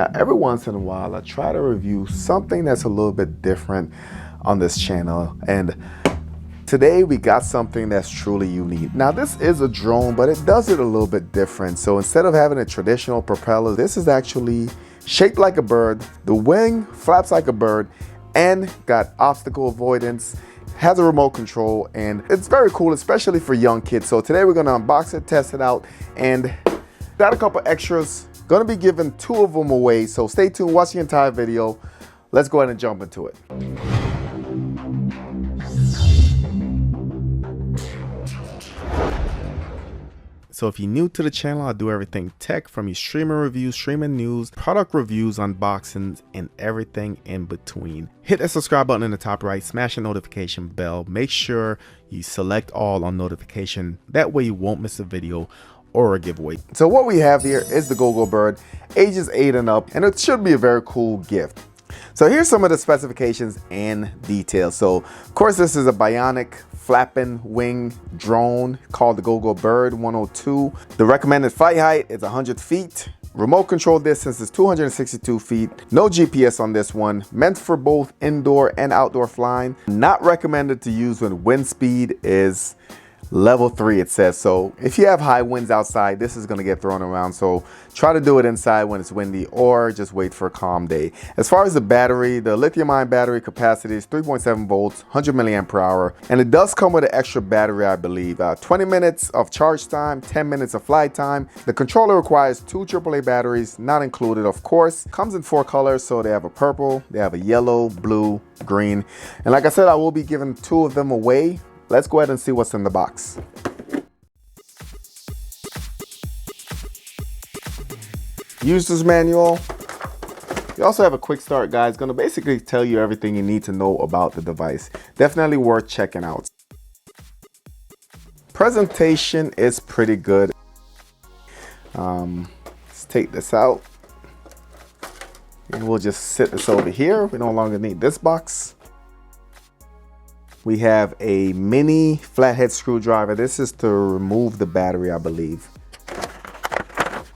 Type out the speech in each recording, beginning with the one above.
Now, every once in a while, I try to review something that's a little bit different on this channel, and today we got something that's truly unique. Now, this is a drone, but it does it a little bit different. So instead of having a traditional propeller, this is actually shaped like a bird. The wing flaps like a bird and got obstacle avoidance, has a remote control, and it's very cool, especially for young kids. So today we're gonna unbox it, test it out, and got a couple extras. Gonna be giving 2 of them away, so stay tuned, watch the entire video. Let's go ahead and jump into it. So if you're new to the channel, I do everything tech, from your streaming reviews, streaming news, product reviews, unboxings, and everything in between. Hit that subscribe button in the top right, smash the notification bell. Make sure you select all on notification. That way you won't miss a video or a giveaway. So what we have here is the Go-Go Bird, ages 8 and up, and it should be a very cool gift. So here's some of the specifications and details. So of course, this is a bionic flapping wing drone called the Go-Go Bird 102. The recommended flight height is 100 feet. Remote control distance is 262 feet. No GPS on this one. Meant for both indoor and outdoor flying. Not recommended to use when wind speed is level 3, it says. So if you have high winds outside, this is going to get thrown around. So try to do it inside when it's windy, or just wait for a calm day. As far as the battery, the lithium-ion battery capacity is 3.7 volts, 100 milliamp per hour, and it does come with an extra battery, I believe. 20 minutes of charge time, 10 minutes of flight time. The controller requires 2 AAA batteries, not included, of course. Comes in 4 colors, so they have a purple, they have a yellow, blue, green, and like I said, I will be giving 2 of them away. Let's go ahead and see what's in the box. User's manual. You also have a quick start guide. It's going to basically tell you everything you need to know about the device. Definitely worth checking out. Presentation is pretty good. Let's take this out. And we'll just sit this over here. We no longer need this box. We have a mini flathead screwdriver. This is to remove the battery, I believe.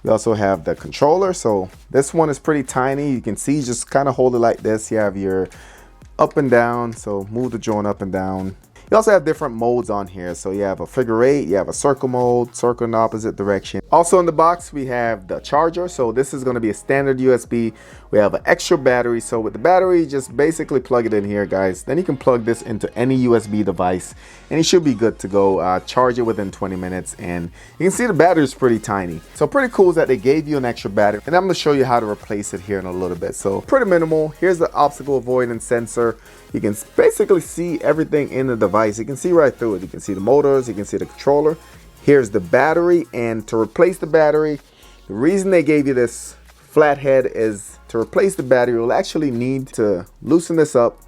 We also have the controller. So this one is pretty tiny. You can see, just kind of hold it like this. You have your up and down. So move the joint up and down. You also have different modes on here. So you have a figure 8, you have a circle mode, circle in the opposite direction. Also in the box, we have the charger. So this is going to be a standard USB. We have an extra battery. So with the battery, just basically plug it in here, guys. Then you can plug this into any USB device and it should be good to go. Charge it within 20 minutes. And you can see the battery is pretty tiny. So pretty cool is that they gave you an extra battery. And I'm going to show you how to replace it here in a little bit. So pretty minimal. Here's the obstacle avoidance sensor. You can basically see everything in the device. You can see right through it. You can see the motors, you can see the controller. Here's the battery, and to replace the battery, the reason they gave you this flathead is to replace the battery. You'll actually need to loosen this up,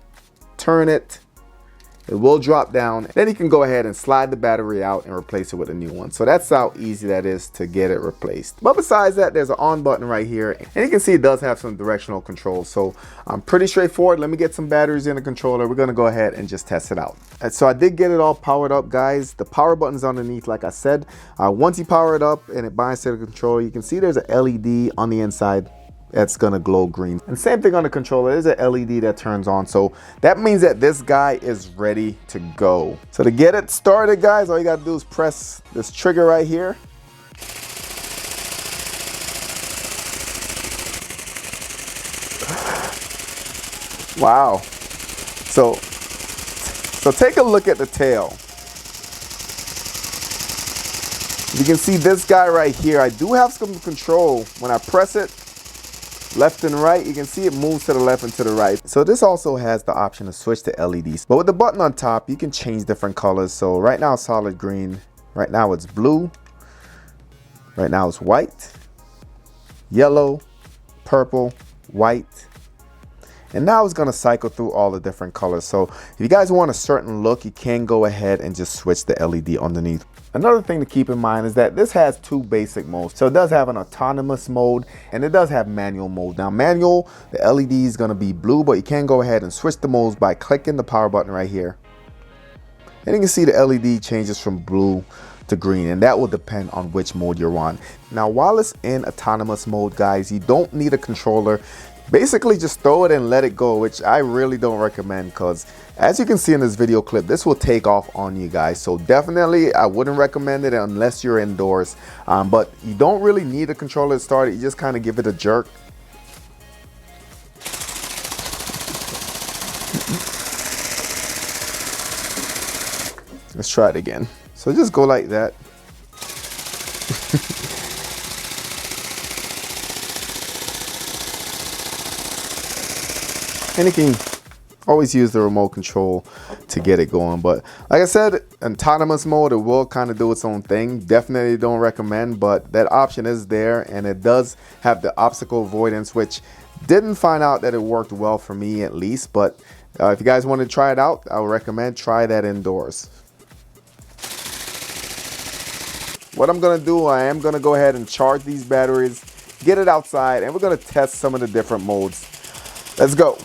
turn it. It will drop down. Then you can go ahead and slide the battery out and replace it with a new one. So that's how easy that is to get it replaced. But besides that, there's an on button right here. And you can see it does have some directional control. So pretty straightforward. Let me get some batteries in the controller. We're going to go ahead and just test it out. And so I did get it all powered up, guys. The power button's underneath, like I said. Once you power it up and it binds to the controller, you can see there's an LED on the inside that's gonna glow green. And same thing on the controller, there's an LED that turns on. So that means that this guy is ready to go. So to get it started, guys, all you gotta do is press this trigger right here. Wow. So take a look at the tail. You can see this guy right here. I do have some control. When I press it left and right, you can see it moves to the left and to the right. So this also has the option to switch to LEDs. But with the button on top, you can change different colors. So right now it's solid green. Right now it's blue. Right now it's white, yellow, purple, white. And now it's going to cycle through all the different colors. So if you guys want a certain look, you can go ahead and just switch the LED underneath. Another thing to keep in mind is that this has 2 basic modes. So it does have an autonomous mode and it does have manual mode. Now manual, the LED is going to be blue, but you can go ahead and switch the modes by clicking the power button right here. And you can see the LED changes from blue to green, and that will depend on which mode you're on. Now, while it's in autonomous mode, guys, you don't need a controller. Basically just throw it and let it go, which I really don't recommend, because as you can see in this video clip, this will take off on you guys. So definitely I wouldn't recommend it unless you're indoors, but you don't really need a controller to start it. You just kind of give it a jerk. Let's try it again. So just go like that. And you can always use the remote control to get it going. But like I said, autonomous mode, it will kind of do its own thing. Definitely don't recommend, but that option is there, and it does have the obstacle avoidance, which didn't find out that it worked well for me, at least. But if you guys want to try it out, I would recommend try that indoors. What I'm gonna do, I am gonna go ahead and charge these batteries, get it outside, and we're gonna test some of the different modes. Let's go.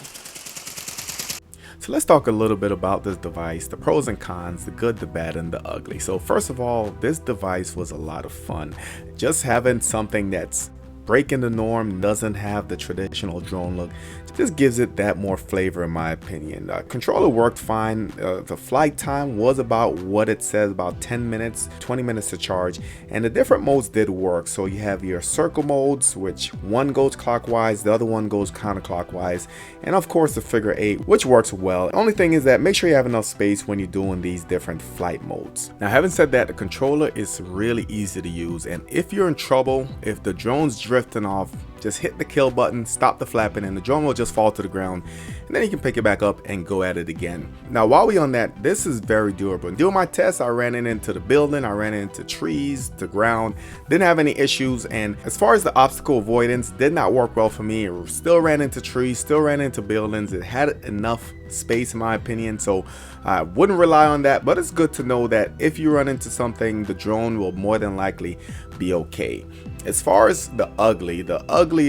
So let's talk a little bit about this device, the pros and cons, the good, the bad, and the ugly. So first of all, this device was a lot of fun. Just having something that's breaking the norm, doesn't have the traditional drone look, just gives it that more flavor in my opinion. Controller worked fine. The flight time was about what it says, about 10 minutes, 20 minutes to charge, and the different modes did work. So you have your circle modes, which one goes clockwise, the other one goes counterclockwise, and of course the figure 8, which works well. The only thing is that make sure you have enough space when you're doing these different flight modes. Now, having said that, the controller is really easy to use, and if you're in trouble, if the drone's drifting off, just hit the kill button, stop the flapping, and the drone will just fall to the ground, and then you can pick it back up and go at it again. Now, while we're on that, this is very durable. During my tests, I ran it into the building, I ran into trees, the ground, didn't have any issues. And as far as the obstacle avoidance, did not work well for me. It still ran into trees, still ran into buildings. It had enough space in my opinion, so I wouldn't rely on that. But it's good to know that if you run into something, the drone will more than likely be okay. As far as the ugly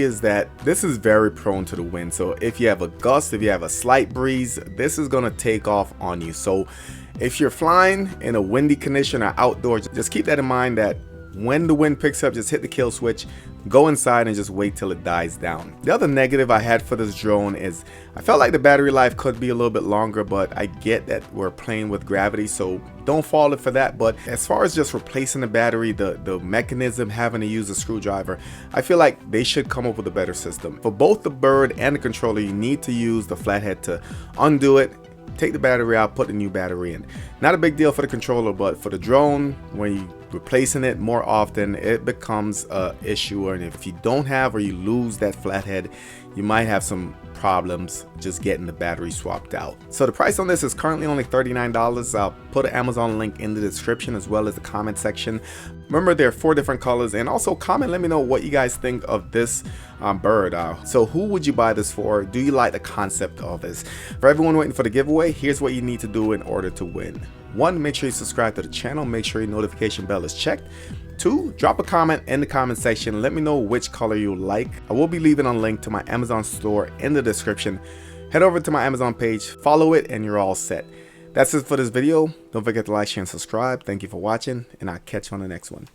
is that this is very prone to the wind. So if you have a gust, if you have a slight breeze, this is gonna take off on you. So if you're flying in a windy condition or outdoors, just keep that in mind, that when the wind picks up, just hit the kill switch, go inside and just wait till it dies down. The other negative I had for this drone is I felt like the battery life could be a little bit longer, but I get that we're playing with gravity, so don't fault it for that. But as far as just replacing the battery, the mechanism, having to use a screwdriver, I feel like they should come up with a better system. For both the bird and the controller, you need to use the flathead to undo it, take the battery out, put the new battery in. Not a big deal for the controller, but for the drone, when you replacing it more often, it becomes a issue. And if you don't have, or you lose that flathead, you might have some problems just getting the battery swapped out. So the price on this is currently only $39. I'll put an Amazon link in the description as well as the comment section. Remember, there are 4 different colors, and also comment, let me know what you guys think of this bird. So who would you buy this for? Do you like the concept of this? For everyone waiting for the giveaway, here's what you need to do in order to win. 1, make sure you subscribe to the channel, make sure your notification bell is checked. 2, drop a comment in the comment section, let me know which color you like. I will be leaving a link to my Amazon store in the description. Head over to my Amazon page, follow it, and you're all set. That's it for this video. Don't forget to like, share, and subscribe. Thank you for watching, and I'll catch you on the next one.